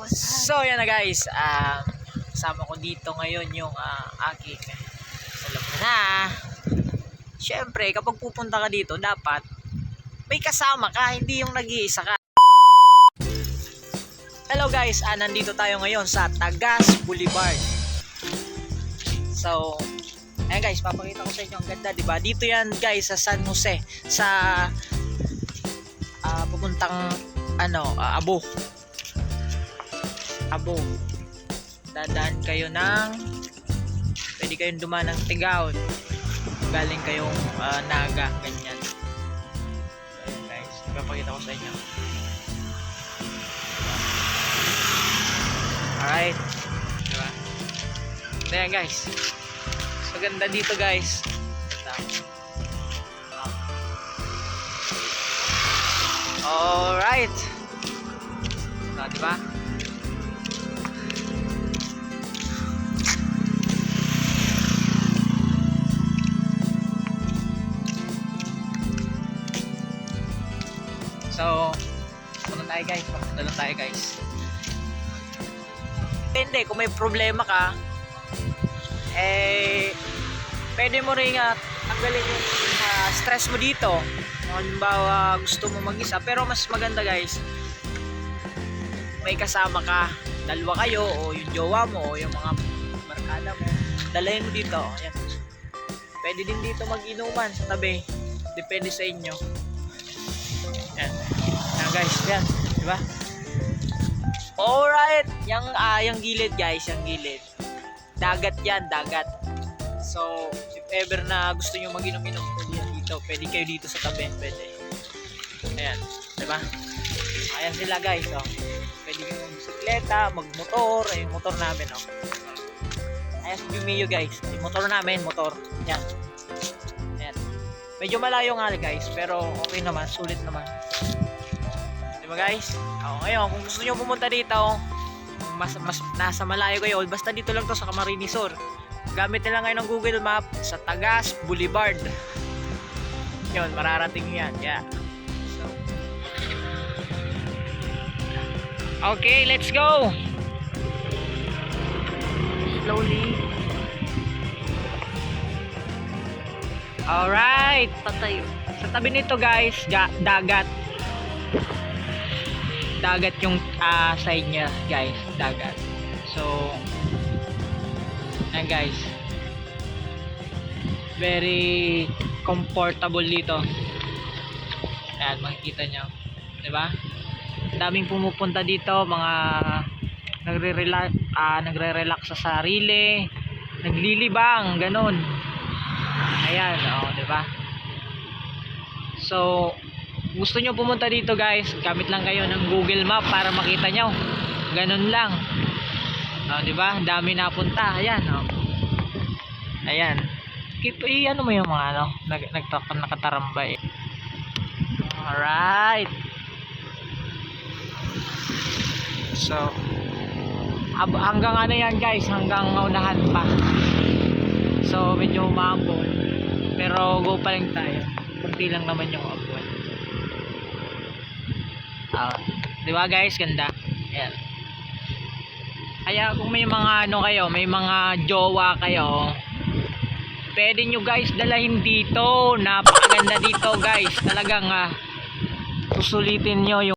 So yan na guys, kasama ko dito ngayon yung aking alam mo na. Syempre kapag pupunta ka dito dapat may kasama ka, hindi yung nag-iisa ka. Hello guys, nandito tayo ngayon sa Tagas Boulevard. So ayan guys, papakita ko sa inyo ang ganda, diba? Dito yan guys sa San Jose, sa pupuntang Abo. Dadaan kayo ng pwede kayong dumaan ng Tigaon. Galing kayong Naga, ganyan. So, ayan guys, ipapakita ko sa inyo. Alright. Diba? So ayan guys. So ganda dito guys. Alright. So diba? So, punta tayo guys. Punta lang tayo guys. Depende, kung may problema ka, pwede mo rin tanggalin yung stress mo dito. Halimbawa, gusto mo mag-isa. Pero mas maganda guys, may kasama ka. Dalawa kayo, o yung jowa mo, o yung mga barkada mo. Dalahin mo dito. Ayan. Pwede din dito mag-inuman sa tabi. Depende sa inyo. Yan. Yan guys, yan, di ba? Alright, yung gilid guys, yung gilid. Dagat yan, dagat. So, if ever na gusto niyo mag-inom-inom dito, pwede kayo dito sa tabi, pwede. Ayan, di ba? Ayan sila guys, oh. Pwede kayo mag-bisikleta, mag-motor, ay yung motor namin, oh. Ayan si Jumio guys, yung motor namin, motor. Yan. Ayan. Medyo malayo nga guys, pero okay naman, sulit naman. Diba guys? Ngayon, kung gusto nyo pumunta dito, mas nasa malayo kayo, basta dito lang to sa Camarines Sur. Gamit nila ngayon ng Google Map sa Tagas Boulevard. Yun, mararating yan. Yeah. So, okay, let's go! Slowly. Alright, patayo. Sa tabi nito guys, dagat. Dagat yung side niya guys, dagat. So, ayan guys. Very comfortable dito. Ayan, makikita nyo. Diba? Daming pumupunta dito, mga nagre-relax sa sarili, naglilibang, ganun. Ayan, diba? So, gusto nyo pumunta dito guys, gamit lang kayo ng Google Map para makita nyo. Ganun lang. Diba? Dami napunta. Ayan, ayan. Ano mo yung mga nakatarambay. Alright. So, hanggang yan guys, hanggang unahan pa. So, medyo umambon. Pero go pa lang tayo. Kunti lang naman yung abon. Diba guys, ganda. Ayan. Kaya kung may mga kayo, may mga jowa kayo, pwede nyo guys dalahin dito. Napakaganda dito guys. Talagang susulitin nyo yung